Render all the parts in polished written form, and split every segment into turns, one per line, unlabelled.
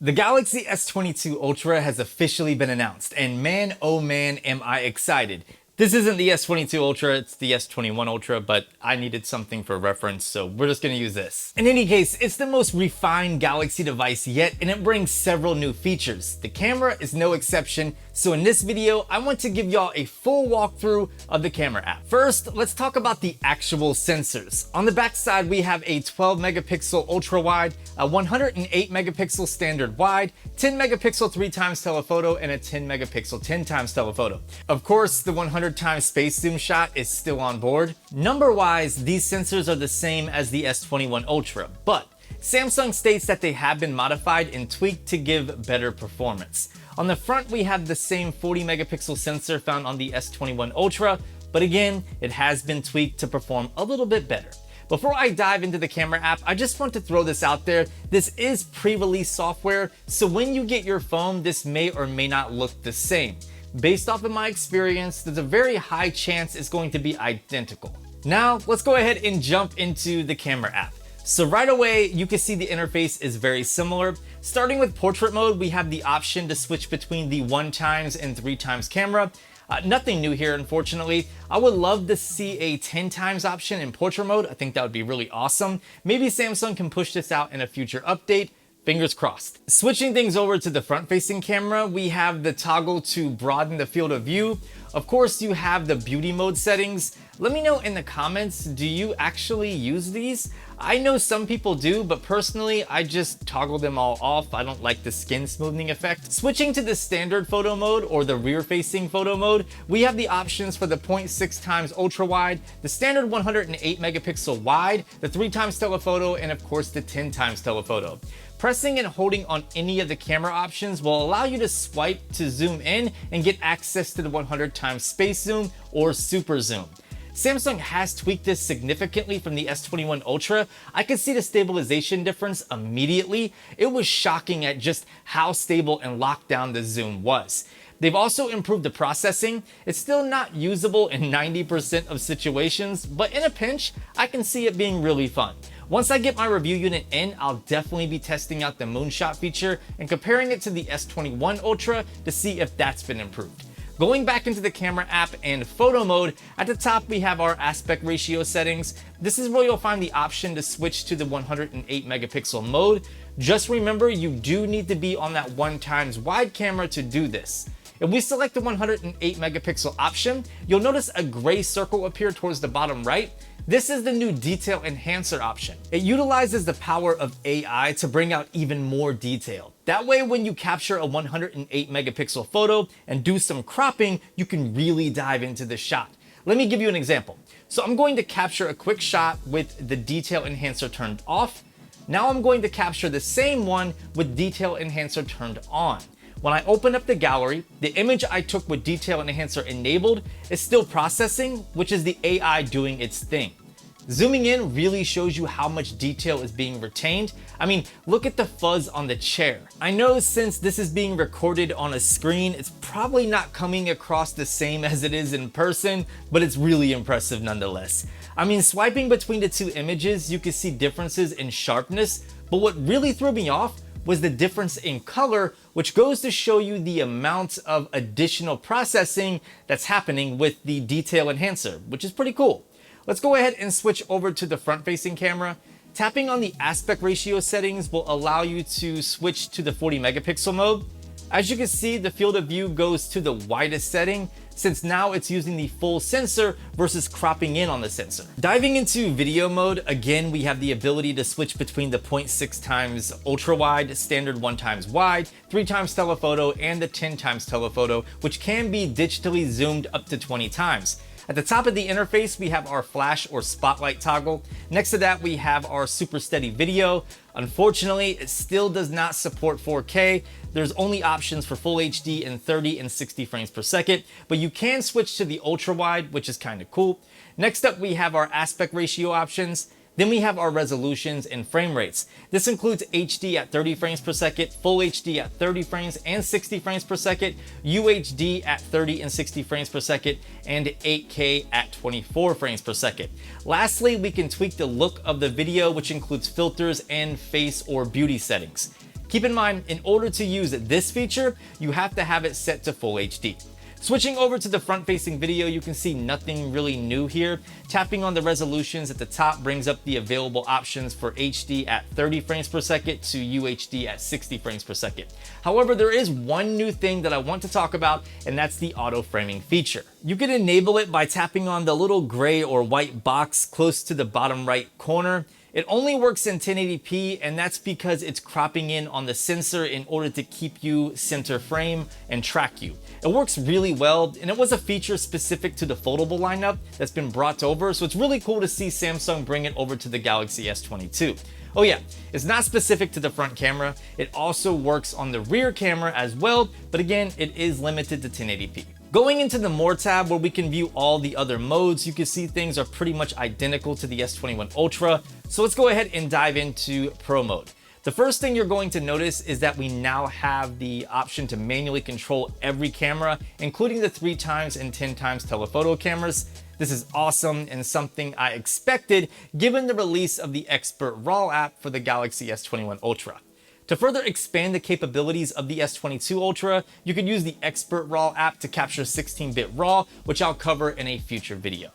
The Galaxy S22 Ultra has officially been announced, and man, oh man, am I excited. This isn't the S22 Ultra, it's the S21 Ultra, but I needed something for reference, so we're just gonna use this. In any case, it's the most refined Galaxy device yet, and it brings several new features. The camera is no exception, so in this video, I want to give y'all a full walkthrough of the camera app. First, let's talk about the actual sensors. On the back side, we have a 12 megapixel ultra wide, a 108 megapixel standard wide, 10 megapixel 3x telephoto, and a 10 megapixel 10x telephoto. Of course, the 100 times space zoom shot is still on board. Number-wise, these sensors are the same as the S21 Ultra, but Samsung states that they have been modified and tweaked to give better performance. On the front, we have the same 40 megapixel sensor found on the S21 Ultra, but again, it has been tweaked to perform a little bit better. Before I dive into the camera app, I just want to throw this out there. This is pre-release software, so when you get your phone, this may or may not look the same. Based off of my experience, there's a very high chance it's going to be identical. Now, let's go ahead and jump into the camera app. So right away, you can see the interface is very similar. Starting with portrait mode, we have the option to switch between the 1x and 3x camera. Nothing new here, unfortunately. I would love to see a 10x option in portrait mode. I think that would be really awesome. Maybe Samsung can push this out in a future update. Fingers crossed. Switching things over to the front-facing camera, we have the toggle to broaden the field of view. Of course, you have the beauty mode settings. Let me know in the comments, do you actually use these? I know some people do, but personally, I just toggle them all off. I don't like the skin smoothing effect. Switching to the standard photo mode or the rear-facing photo mode, we have the options for the 0.6x ultra wide, the standard 108 megapixel wide, the 3x telephoto, and of course the 10x telephoto. Pressing and holding on any of the camera options will allow you to swipe to zoom in and get access to the 100x space zoom or super zoom. Samsung has tweaked this significantly from the S21 Ultra. I could see the stabilization difference immediately. It was shocking at just how stable and locked down the zoom was. They've also improved the processing. It's still not usable in 90% of situations, but in a pinch, I can see it being really fun. Once I get my review unit in, I'll definitely be testing out the moonshot feature and comparing it to the S21 Ultra to see if that's been improved. Going back into the camera app and photo mode, at the top we have our aspect ratio settings. This is where you'll find the option to switch to the 108 megapixel mode. Just remember, you do need to be on that 1x wide camera to do this. If we select the 108 megapixel option, you'll notice a gray circle appear towards the bottom right. This is the new detail enhancer option. It utilizes the power of AI to bring out even more detail. That way, when you capture a 108 megapixel photo and do some cropping, you can really dive into the shot. Let me give you an example. So I'm going to capture a quick shot with the detail enhancer turned off. Now I'm going to capture the same one with detail enhancer turned on. When I open up the gallery, the image I took with detail enhancer enabled is still processing, which is the AI doing its thing. Zooming in really shows you how much detail is being retained. I mean, look at the fuzz on the chair. I know since this is being recorded on a screen, it's probably not coming across the same as it is in person, but it's really impressive nonetheless. I mean, swiping between the two images, you can see differences in sharpness, but what really threw me off was the difference in color, which goes to show you the amount of additional processing that's happening with the detail enhancer, which is pretty cool. Let's go ahead and switch over to the front-facing camera. Tapping on the aspect ratio settings will allow you to switch to the 40 megapixel mode. As you can see, the field of view goes to the widest setting, since now it's using the full sensor versus cropping in on the sensor. Diving into video mode, again, we have the ability to switch between the 0.6x ultra wide, standard 1x wide, 3x telephoto, and the 10x telephoto, which can be digitally zoomed up to 20 times. At the top of the interface, we have our flash or spotlight toggle. Next to that, we have our super steady video. Unfortunately, it still does not support 4K. There's only options for full HD and 30 and 60 frames per second, but you can switch to the ultra wide, which is kind of cool. Next up, we have our aspect ratio options. Then we have our resolutions and frame rates. This includes HD at 30 frames per second, Full HD at 30 frames and 60 frames per second, UHD at 30 and 60 frames per second, and 8K at 24 frames per second. Lastly, we can tweak the look of the video, which includes filters and face or beauty settings. Keep in mind, in order to use this feature, you have to have it set to Full HD. Switching over to the front-facing video, you can see nothing really new here. Tapping on the resolutions at the top brings up the available options for HD at 30 frames per second to UHD at 60 frames per second. However, there is one new thing that I want to talk about, and that's the auto framing feature. You can enable it by tapping on the little gray or white box close to the bottom right corner. It only works in 1080p, and that's because it's cropping in on the sensor in order to keep you center frame and track you. It works really well, and it was a feature specific to the foldable lineup that's been brought over, so it's really cool to see Samsung bring it over to the Galaxy S22. Oh yeah, it's not specific to the front camera. It also works on the rear camera as well, but again, it is limited to 1080p. Going into the More tab where we can view all the other modes, you can see things are pretty much identical to the S21 Ultra. So let's go ahead and dive into Pro mode. The first thing you're going to notice is that we now have the option to manually control every camera, including the 3x and 10x telephoto cameras. This is awesome and something I expected given the release of the Expert RAW app for the Galaxy S21 Ultra. To further expand the capabilities of the S22 Ultra, you can use the Expert RAW app to capture 16-bit RAW, which I'll cover in a future video.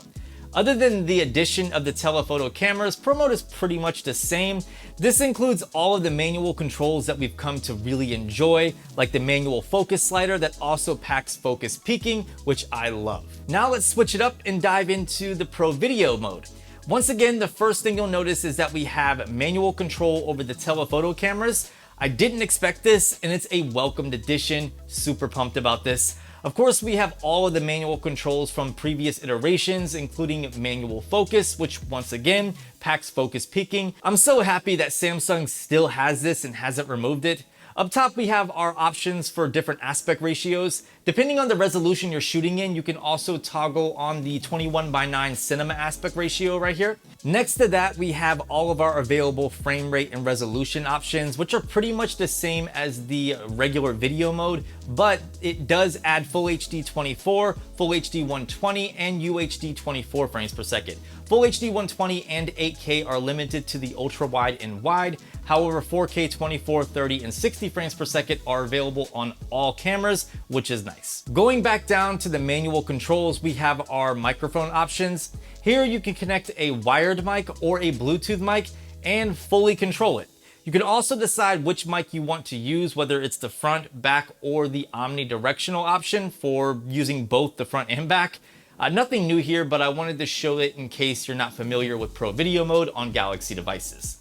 Other than the addition of the telephoto cameras, Pro mode is pretty much the same. This includes all of the manual controls that we've come to really enjoy, like the manual focus slider that also packs focus peaking, which I love. Now let's switch it up and dive into the Pro video mode. Once again, the first thing you'll notice is that we have manual control over the telephoto cameras. I didn't expect this, and it's a welcomed addition. Super pumped about this. Of course, we have all of the manual controls from previous iterations, including manual focus, which once again packs focus peaking. I'm so happy that Samsung still has this and hasn't removed it. Up top, we have our options for different aspect ratios. Depending on the resolution you're shooting in, you can also toggle on the 21:9 cinema aspect ratio right here. Next to that, we have all of our available frame rate and resolution options, which are pretty much the same as the regular video mode, but it does add Full HD 24, Full HD 120, and UHD 24 frames per second. Full HD 120 and 8K are limited to the ultra wide and wide. However, 4K 24, 30, and 60 frames per second are available on all cameras, which is nice. Going back down to the manual controls, we have our microphone options. Here you can connect a wired mic or a Bluetooth mic and fully control it. You can also decide which mic you want to use, whether it's the front, back, or the omnidirectional option for using both the front and back. Nothing new here, but I wanted to show it in case you're not familiar with Pro Video mode on Galaxy devices.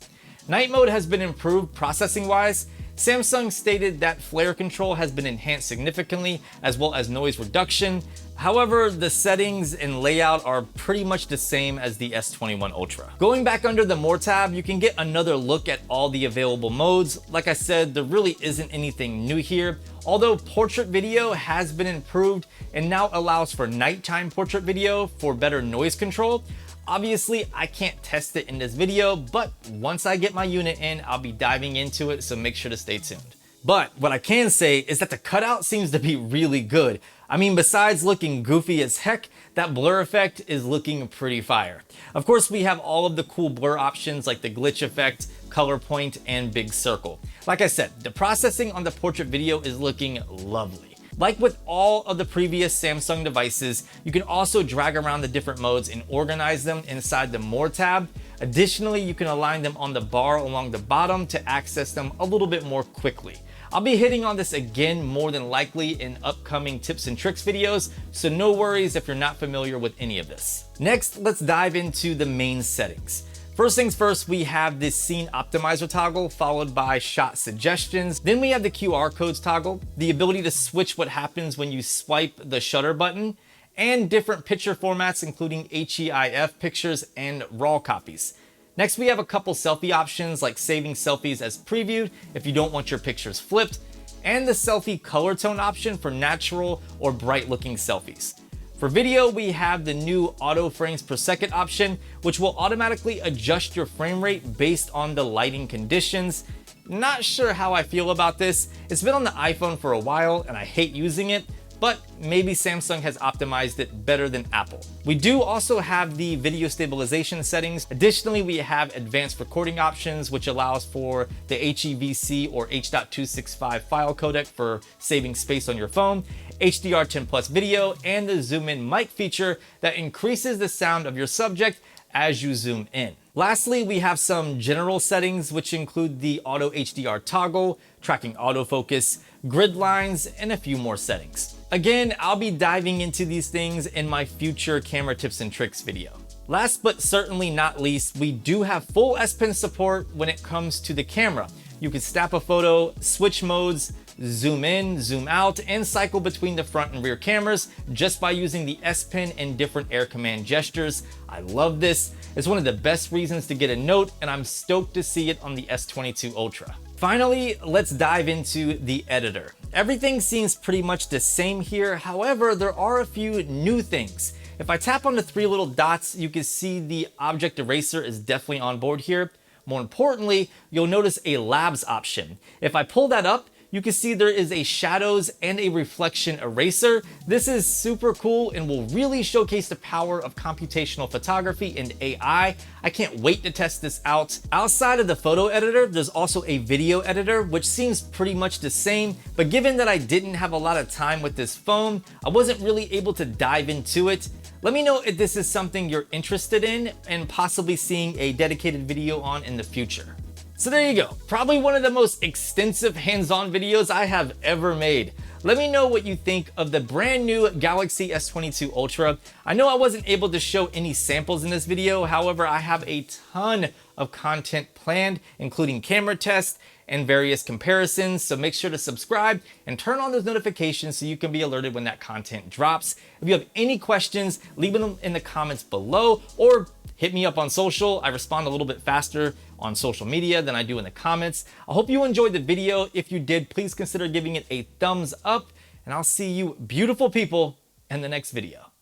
Night mode has been improved processing-wise. Samsung stated that flare control has been enhanced significantly, as well as noise reduction. However, the settings and layout are pretty much the same as the S21 Ultra. Going back under the More tab, you can get another look at all the available modes. Like I said, there really isn't anything new here, although portrait video has been improved and now allows for nighttime portrait video for better noise control. Obviously, I can't test it in this video, but once I get my unit in, I'll be diving into it, so make sure to stay tuned. But what I can say is that the cutout seems to be really good. I mean, besides looking goofy as heck, that blur effect is looking pretty fire. Of course, we have all of the cool blur options like the glitch effect, color point, and big circle. Like I said, the processing on the portrait video is looking lovely. Like with all of the previous Samsung devices, you can also drag around the different modes and organize them inside the More tab. Additionally, you can align them on the bar along the bottom to access them a little bit more quickly. I'll be hitting on this again more than likely in upcoming tips and tricks videos, so no worries if you're not familiar with any of this. Next, let's dive into the main settings. First things first, we have this scene optimizer toggle followed by shot suggestions. Then we have the QR codes toggle, the ability to switch what happens when you swipe the shutter button, and different picture formats including HEIF pictures and RAW copies. Next, we have a couple selfie options like saving selfies as previewed if you don't want your pictures flipped, and the selfie color tone option for natural or bright looking selfies. For video, we have the new auto frames per second option, which will automatically adjust your frame rate based on the lighting conditions. Not sure how I feel about this. It's been on the iPhone for a while and I hate using it, but maybe Samsung has optimized it better than Apple. We do also have the video stabilization settings. Additionally, we have advanced recording options, which allows for the HEVC or H.265 file codec for saving space on your phone, HDR10 Plus video, and the zoom in mic feature that increases the sound of your subject as you zoom in. Lastly, we have some general settings, which include the auto HDR toggle, tracking autofocus, grid lines, and a few more settings. Again, I'll be diving into these things in my future camera tips and tricks video. Last but certainly not least, we do have full S Pen support when it comes to the camera. You can snap a photo, switch modes, zoom in, zoom out, and cycle between the front and rear cameras just by using the S Pen and different air command gestures. I love this. It's one of the best reasons to get a Note, and I'm stoked to see it on the S22 Ultra. Finally, let's dive into the editor. Everything seems pretty much the same here. However, there are a few new things. If I tap on the three little dots, you can see the object eraser is definitely on board here. More importantly, you'll notice a labs option. If I pull that up, you can see there is a shadows and a reflection eraser. This is super cool and will really showcase the power of computational photography and AI. I can't wait to test this out. Outside of the photo editor, there's also a video editor, which seems pretty much the same, but given that I didn't have a lot of time with this phone, I wasn't really able to dive into it. Let me know if this is something you're interested in and possibly seeing a dedicated video on in the future. So there you go, probably one of the most extensive hands-on videos I have ever made. Let me know what you think of the brand new Galaxy S22 Ultra. I know I wasn't able to show any samples in this video, however, I have a ton of content planned, including camera tests and various comparisons, so make sure to subscribe and turn on those notifications so you can be alerted when that content drops. If you have any questions, leave them in the comments below or hit me up on social. I respond a little bit faster on social media than I do in the comments. I hope you enjoyed the video. If you did, please consider giving it a thumbs up, and I'll see you beautiful people in the next video.